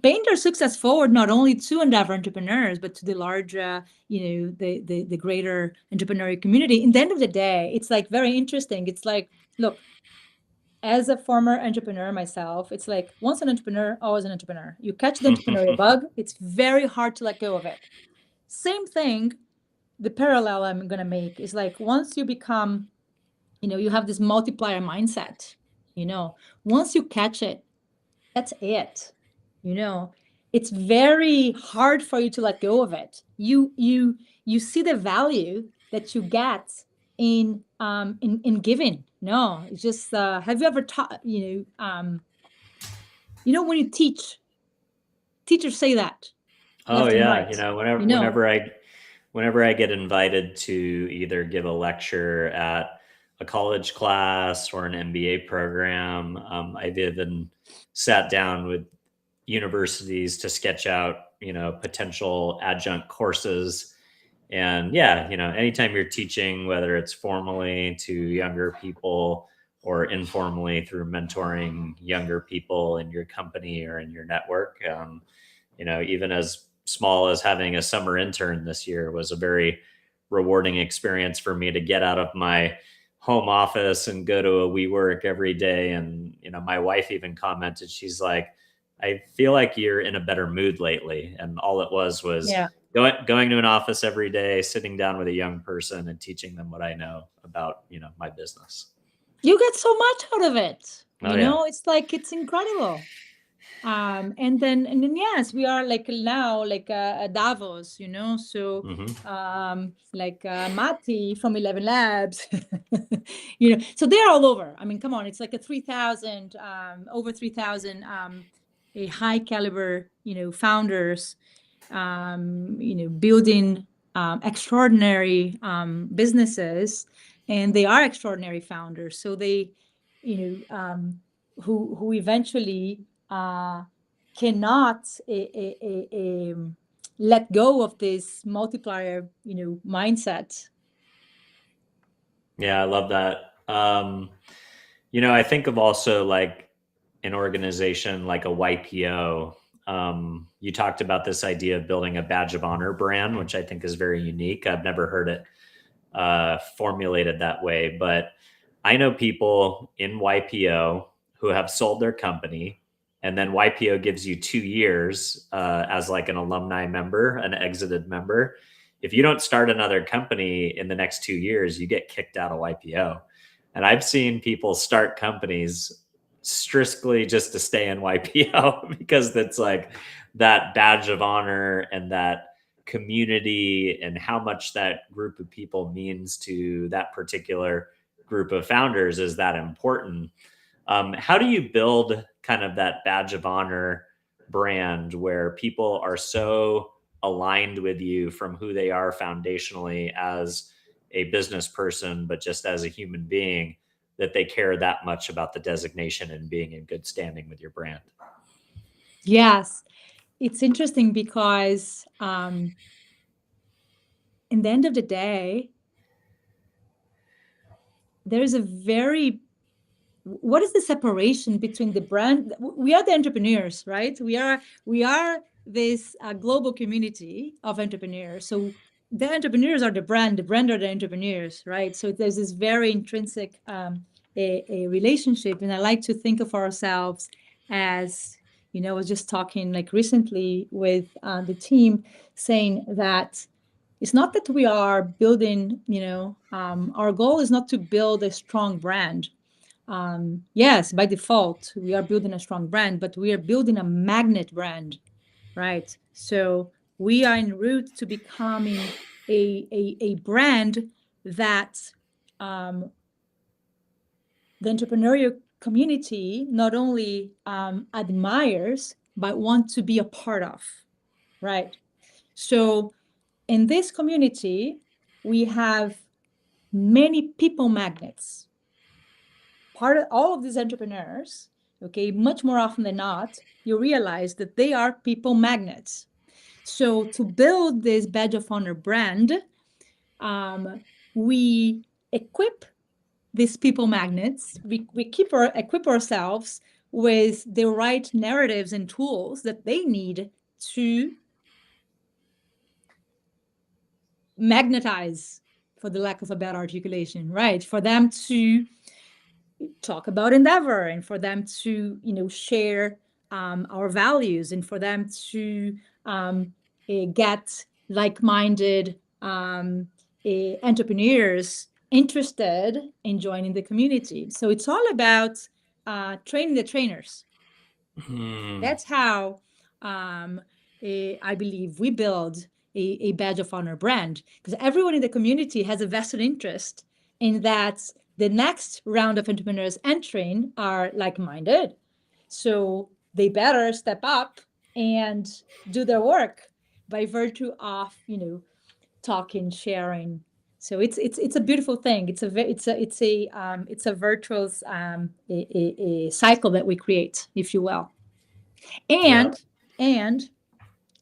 paying their success forward, not only to Endeavor entrepreneurs, but to the larger, the greater entrepreneurial community. In the end of the day, it's like very interesting. It's like, look, as a former entrepreneur myself, it's like once an entrepreneur, always an entrepreneur. You catch the entrepreneurial bug, it's very hard to let go of it. Same thing, the parallel I'm going to make is like, once you become, you have this multiplier mindset, once you catch it, that's it. It's very hard for you to let go of it. You see the value that you get in giving. No, it's just have you ever taught, when you teach, teachers say that. Oh yeah, whenever I get invited to either give a lecture at a college class or an MBA program, I've even sat down with universities to sketch out, potential adjunct courses. And yeah, anytime you're teaching, whether it's formally to younger people or informally through mentoring younger people in your company or in your network, even as small as having a summer intern this year was a very rewarding experience for me to get out of my home office and go to a WeWork every day. And, my wife even commented, she's like, I feel like you're in a better mood lately. And all it was Yeah. going to an office every day, sitting down with a young person and teaching them what I know about, my business. You get so much out of it. Oh, yeah. It's like, it's incredible. And then yes, we are like now like Davos, so like Matti from 11 Labs, so they're all over. I mean, come on, it's like a 3,000 over 3,000 a high caliber founders building extraordinary businesses, and they are extraordinary founders, so they who eventually cannot let go of this multiplier mindset. Yeah, I love that. I think of also like an organization like a YPO. You talked about this idea of building a badge of honor brand, which I think is very unique. I've never heard it formulated that way, but I know people in YPO who have sold their company, and then YPO gives you 2 years as like an alumni member, an exited member. If you don't start another company in the next 2 years, you get kicked out of YPO. And I've seen people start companies strictly just to stay in YPO because that's like that badge of honor and that community and how much that group of people means to that particular group of founders is that important. How do you build kind of that badge of honor brand where people are so aligned with you from who they are foundationally as a business person, but just as a human being, that they care that much about the designation and being in good standing with your brand? Yes, it's interesting because in the end of the day, there's what is the separation between the brand? We are the entrepreneurs, right? We are this global community of entrepreneurs. So the entrepreneurs are the brand are the entrepreneurs, right? So there's this very intrinsic a relationship. And I like to think of ourselves as, I was just talking like recently with the team saying that it's not that we are building, our goal is not to build a strong brand. Yes, by default, we are building a strong brand, but we are building a magnet brand, right? So we are en route to becoming a brand that the entrepreneurial community not only admires, but want to be a part of, right? So in this community, we have many people magnets. All of these entrepreneurs, okay, much more often than not, you realize that they are people magnets. So to build this badge of honor brand, we equip these people magnets. We equip ourselves with the right narratives and tools that they need to magnetize, for the lack of a better articulation, right? For them to talk about endeavor, and for them to share our values, and for them to get like-minded entrepreneurs interested in joining the community. So it's all about training the trainers. That's how I believe we build a badge of honor brand, because everyone in the community has a vested interest in that the next round of entrepreneurs entering are like-minded. So they better step up and do their work by virtue of, talking, sharing. So it's a beautiful thing. It's a virtuous a cycle that we create, if you will. And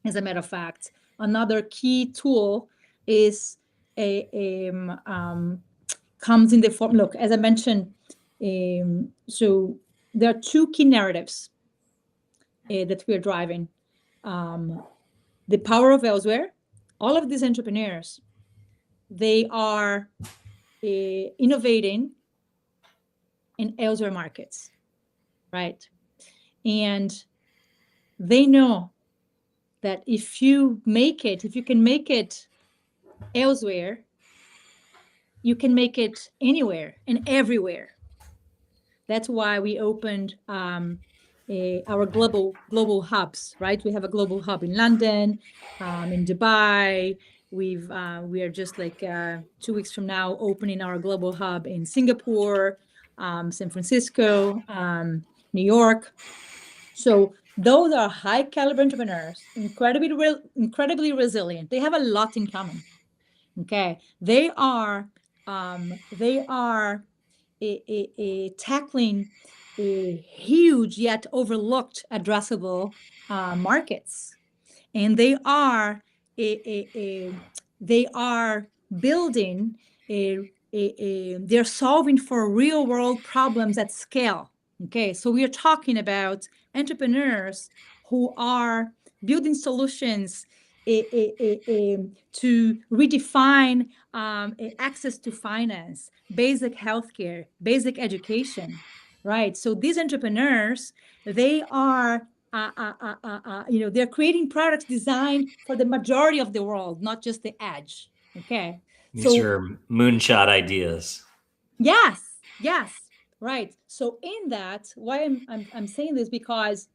as a matter of fact, another key tool is comes in the form. Look, as I mentioned, so there are two key narratives that we are driving. The power of elsewhere. All of these entrepreneurs, they are innovating in elsewhere markets, right? And they know that if you can make it elsewhere, you can make it anywhere and everywhere. That's why we opened our global hubs, right? We have a global hub in London, in Dubai. We are just like 2 weeks from now opening our global hub in Singapore, San Francisco, New York. So those are high caliber entrepreneurs, incredibly resilient. They have a lot in common. Okay, they are tackling huge yet overlooked addressable markets, and they are building they're solving for real world problems at scale. Okay, so we are talking about entrepreneurs who are building solutions to redefine access to finance, basic healthcare, basic education, right? So these entrepreneurs, they are, they're creating products designed for the majority of the world, not just the edge. Okay. These are moonshot ideas. Yes, right. So in that, why I'm saying this, because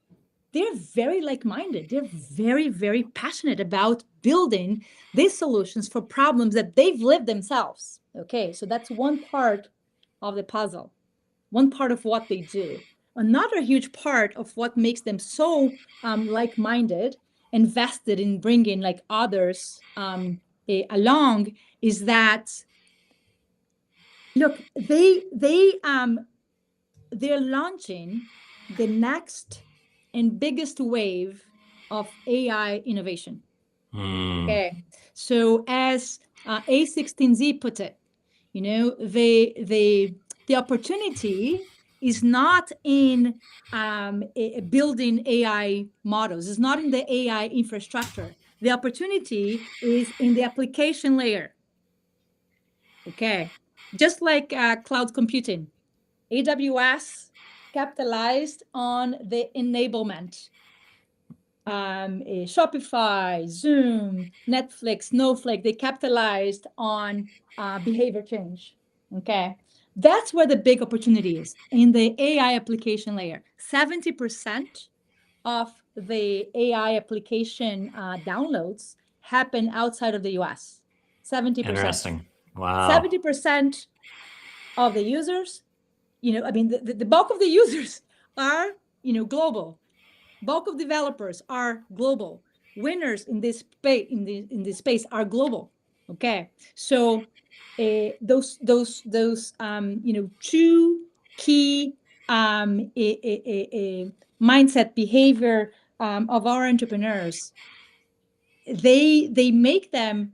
they're very like-minded. They're very, very passionate about building these solutions for problems that they've lived themselves. Okay, so that's one part of the puzzle, one part of what they do. Another huge part of what makes them so like-minded, invested in bringing like others along, is that, look, they're launching the next and biggest wave of AI innovation. Okay, so as A16Z put it, the opportunity is not in building AI models. It's not in the AI infrastructure. The opportunity is in the application layer. Okay, just like cloud computing, AWS capitalized on the enablement. Shopify, Zoom, Netflix, Snowflake, they capitalized on behavior change. Okay, that's where the big opportunity is, in the AI application layer. 70% of the AI application downloads happen outside of the US. 70%. Interesting. Wow. 70% of the users, the bulk of the users are, global. Bulk of developers are global. Winners in this space are global. Okay, so those two key mindset behavior of our entrepreneurs, they make them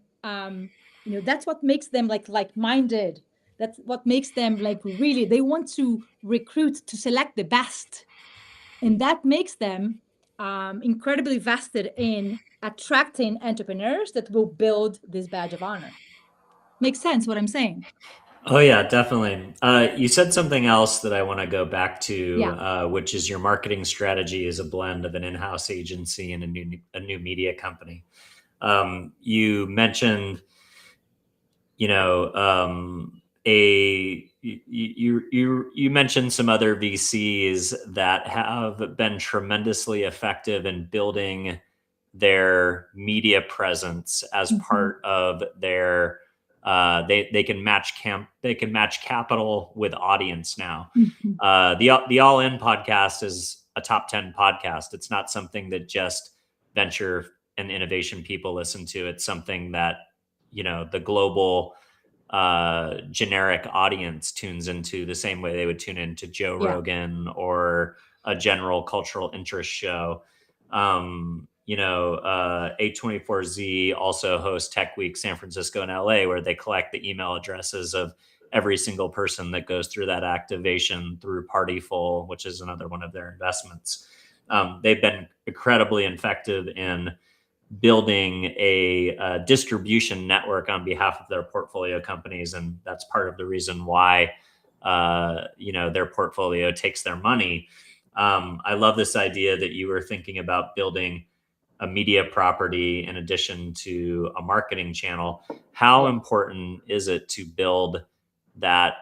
that's what makes them like-minded. That's what makes them really, they want to recruit, to select the best, and that makes them incredibly vested in attracting entrepreneurs that will build this badge of honor. Makes sense what I'm saying? Oh yeah, definitely. You said something else that I want to go back to, which is your marketing strategy is a blend of an in-house agency and a new media company. You mentioned, you mentioned some other VCs that have been tremendously effective in building their media presence as part of their they can match capital with audience now. The All In podcast is a top 10 podcast. It's not something that just venture and innovation people listen to. It's something that the global generic audience tunes into the same way they would tune into Joe Rogan or a general cultural interest show. A24Z also hosts Tech Week San Francisco and LA, where they collect the email addresses of every single person that goes through that activation through Partyful, which is another one of their investments. They've been incredibly effective in building a distribution network on behalf of their portfolio companies. And that's part of the reason why, their portfolio takes their money. I love this idea that you were thinking about building a media property in addition to a marketing channel. How important is it to build that,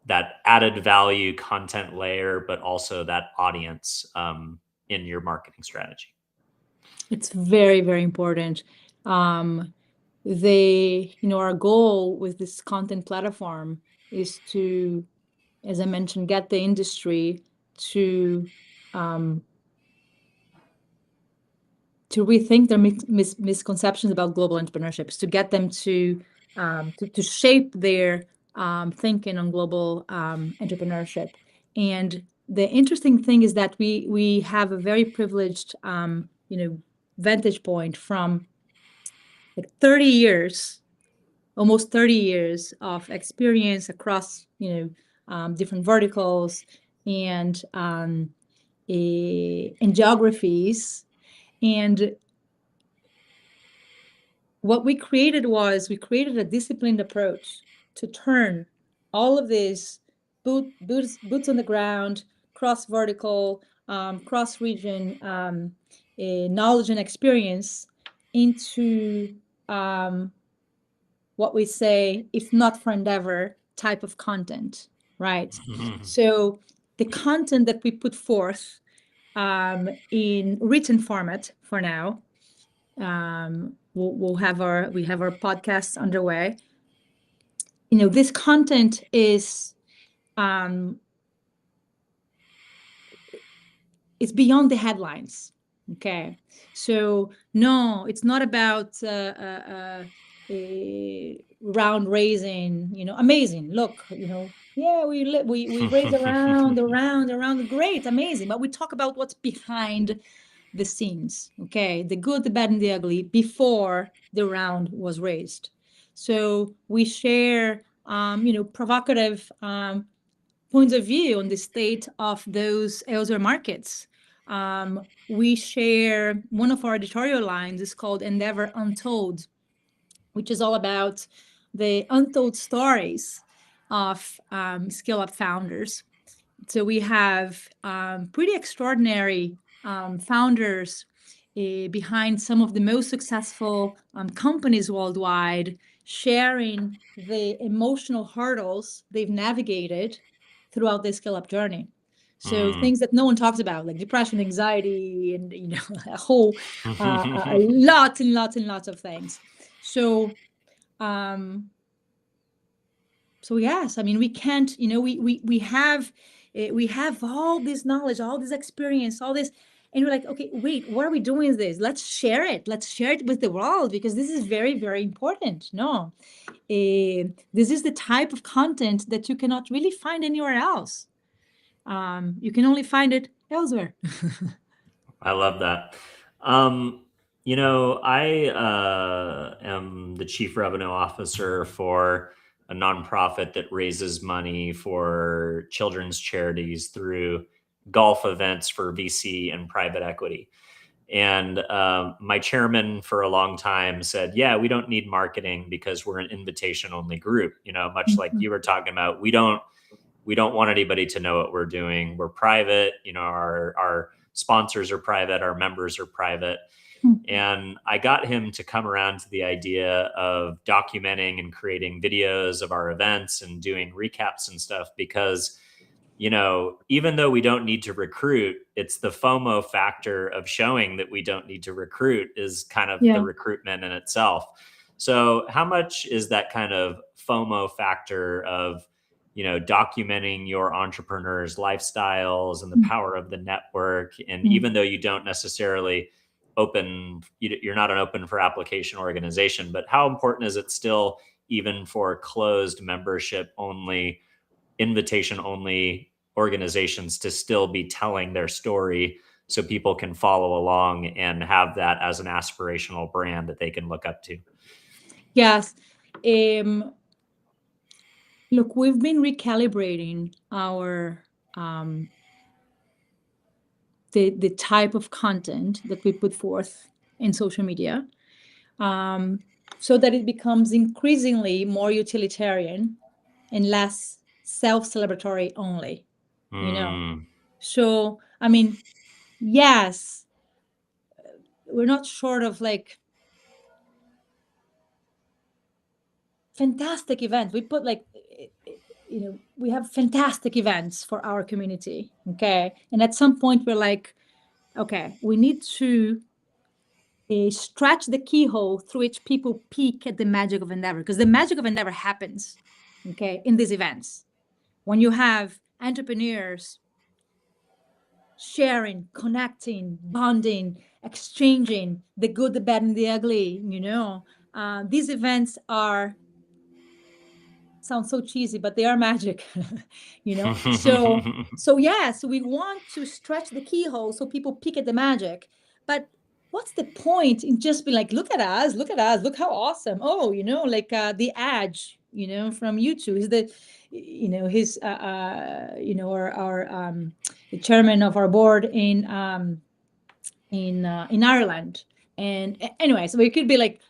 that added value content layer, but also that audience in your marketing strategy? It's very, very important. Our goal with this content platform is to, as I mentioned, get the industry to rethink their misconceptions about global entrepreneurships, to get them to shape their thinking on global entrepreneurship. And the interesting thing is that we have a very privileged, vantage point from like 30 years, almost 30 years of experience across, different verticals and geographies. And what we created a disciplined approach to turn all of this boots on the ground, cross vertical, cross region knowledge and experience into what we say, if not for endeavor, type of content, right? Mm-hmm. So the content that we put forth in written format for now, we have our podcasts underway. This content is it's beyond the headlines. Okay, so no, it's not about round raising. Amazing. Look, yeah, we raise around, great, amazing. But we talk about what's behind the scenes, okay, the good, the bad, and the ugly before the round was raised. So we share, provocative points of view on the state of those elsewhere markets. We share, one of our editorial lines is called Endeavor Untold, which is all about the untold stories of scale-up founders. So we have pretty extraordinary founders behind some of the most successful companies worldwide, sharing the emotional hurdles they've navigated throughout their scale-up journey. So things that no one talks about, like depression, anxiety, and a whole lots and lots of things. So yes, I mean, we can't, we have all this knowledge, all this experience, all this, and we're like, okay, wait, what are we doing with this? Let's share it with the world, because this is very, very important. No, this is the type of content that you cannot really find anywhere else. You can only find it elsewhere. I love that. I am the chief revenue officer for a nonprofit that raises money for children's charities through golf events for VC and private equity. And my chairman for a long time said, yeah, we don't need marketing because we're an invitation only group, much like you were talking about. We don't want anybody to know what we're doing. We're private, our sponsors are private, our members are private. And I got him to come around to the idea of documenting and creating videos of our events and doing recaps and stuff, because, even though we don't need to recruit, it's the FOMO factor of showing that we don't need to recruit is kind of the recruitment in itself. So how much is that kind of FOMO factor of, documenting your entrepreneurs' lifestyles and the power of the network? And even though you don't necessarily you're not an open for application organization, but how important is it still, even for closed membership only, invitation only organizations, to still be telling their story so people can follow along and have that as an aspirational brand that they can look up to? Yes. Look, we've been recalibrating our the type of content that we put forth in social media, so that it becomes increasingly more utilitarian and less self-celebratory only. So I mean, yes, we're not short of like fantastic events. We put like, we have fantastic events for our community. Okay. And at some point we're like, okay, we need to stretch the keyhole through which people peek at the magic of Endeavor, because the magic of Endeavor happens, okay, in these events. When you have entrepreneurs sharing, connecting, bonding, exchanging the good, the bad, and the ugly, these events sound so cheesy, but they are magic, So yes, we want to stretch the keyhole so people peek at the magic. But what's the point in just be like, look at us, look how awesome. Oh, like the Edge, from YouTube is the, his, our the chairman of our board in Ireland. And anyway, so we could be like,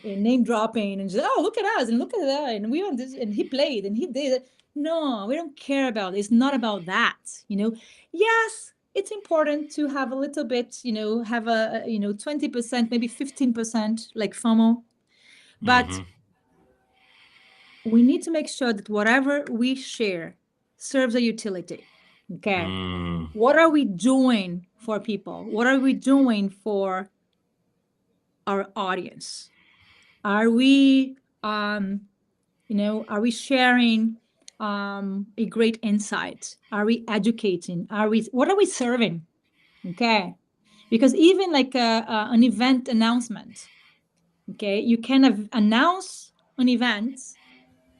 name dropping and just, oh, look at us and look at that, and we want this, and he played and he did it. No, we don't care about it. It's not about that. Yes, it's important to have a little bit, have a 20%, maybe 15% like FOMO, but we need to make sure that whatever we share serves a utility. Okay. What are we doing for people? What are we doing for our audience? Are we, are we sharing a great insight? Are we educating? What are we serving? Okay. Because even like an event announcement, okay, you can announce an event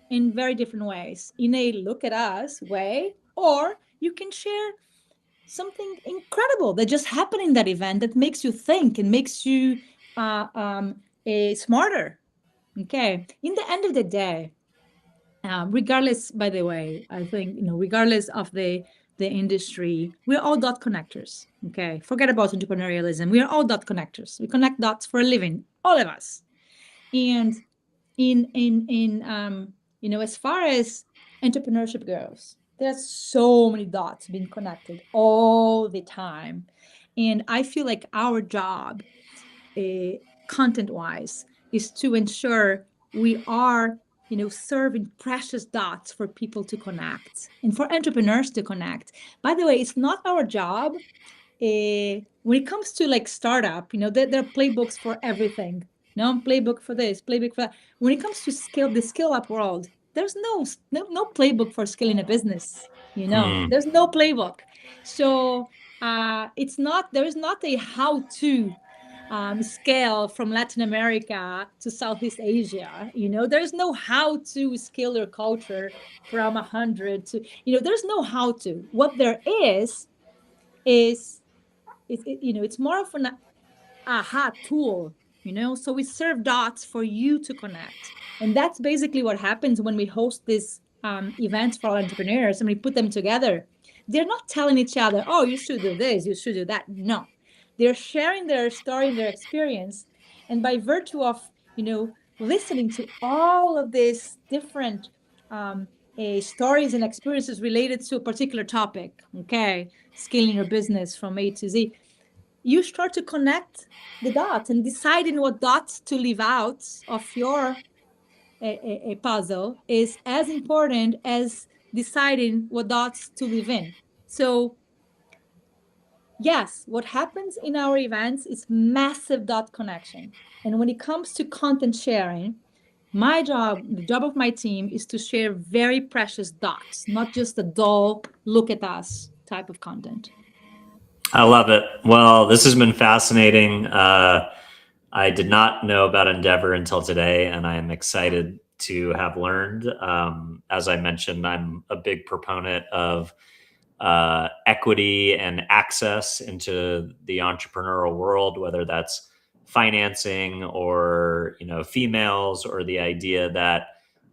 in very different ways, in a look at us way, or you can share something incredible that just happened in that event that makes you think and makes you smarter. Okay. In the end of the day, regardless, by the way, I think, regardless of the industry, we're all dot connectors. Okay. Forget about entrepreneurialism. We are all dot connectors. We connect dots for a living, all of us. And as far as entrepreneurship goes, there's so many dots being connected all the time. And I feel like our job, content-wise, is to ensure we are, serving precious dots for people to connect and for entrepreneurs to connect. By the way, it's not our job. When it comes to like startup, there are playbooks for everything. No playbook for this, playbook for that. When it comes to the scale up world, there's no playbook for scaling a business. There's no playbook. So there is not a how-to scale from Latin America to Southeast Asia. There's no how to scale your culture from 100 to, there's no how to. What there is it's more of an aha tool, so we serve dots for you to connect. And that's basically what happens when we host these events for our entrepreneurs and we put them together. They're not telling each other, oh, you should do this, you should do that. No, they're sharing their story and their experience. And by virtue of, listening to all of these different stories and experiences related to a particular topic, okay, scaling your business from A to Z, you start to connect the dots, and deciding what dots to leave out of your a puzzle is as important as deciding what dots to leave in. So yes, what happens in our events is massive dot connection. And when it comes to content sharing, my job, the job of my team, is to share very precious dots, not just a dull look at us type of content. I love it. Well, this has been fascinating. I did not know about Endeavor until today, and I am excited to have learned. As I mentioned, I'm a big proponent of equity and access into the entrepreneurial world, whether that's financing or, females, or the idea that,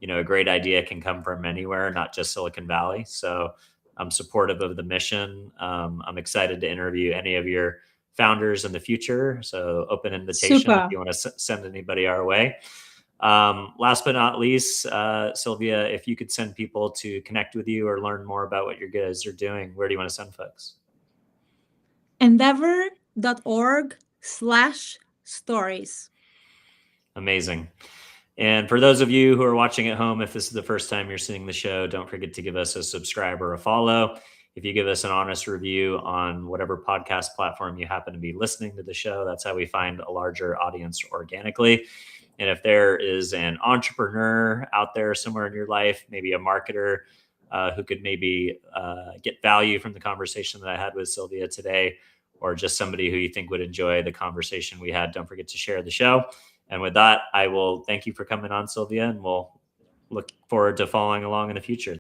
a great idea can come from anywhere, not just Silicon Valley. So I'm supportive of the mission. I'm excited to interview any of your founders in the future. So open invitation if you want to send anybody our way. Last but not least, Silvia, if you could send people to connect with you or learn more about what you guys are doing, where do you want to send folks? Endeavor.org/stories. Amazing. And for those of you who are watching at home, if this is the first time you're seeing the show, don't forget to give us a subscribe or a follow. If you give us an honest review on whatever podcast platform you happen to be listening to the show, that's how we find a larger audience organically. And if there is an entrepreneur out there somewhere in your life, maybe a marketer who could maybe get value from the conversation that I had with Silvia today, or just somebody who you think would enjoy the conversation we had, don't forget to share the show. And with that, I will thank you for coming on, Silvia, and we'll look forward to following along in the future.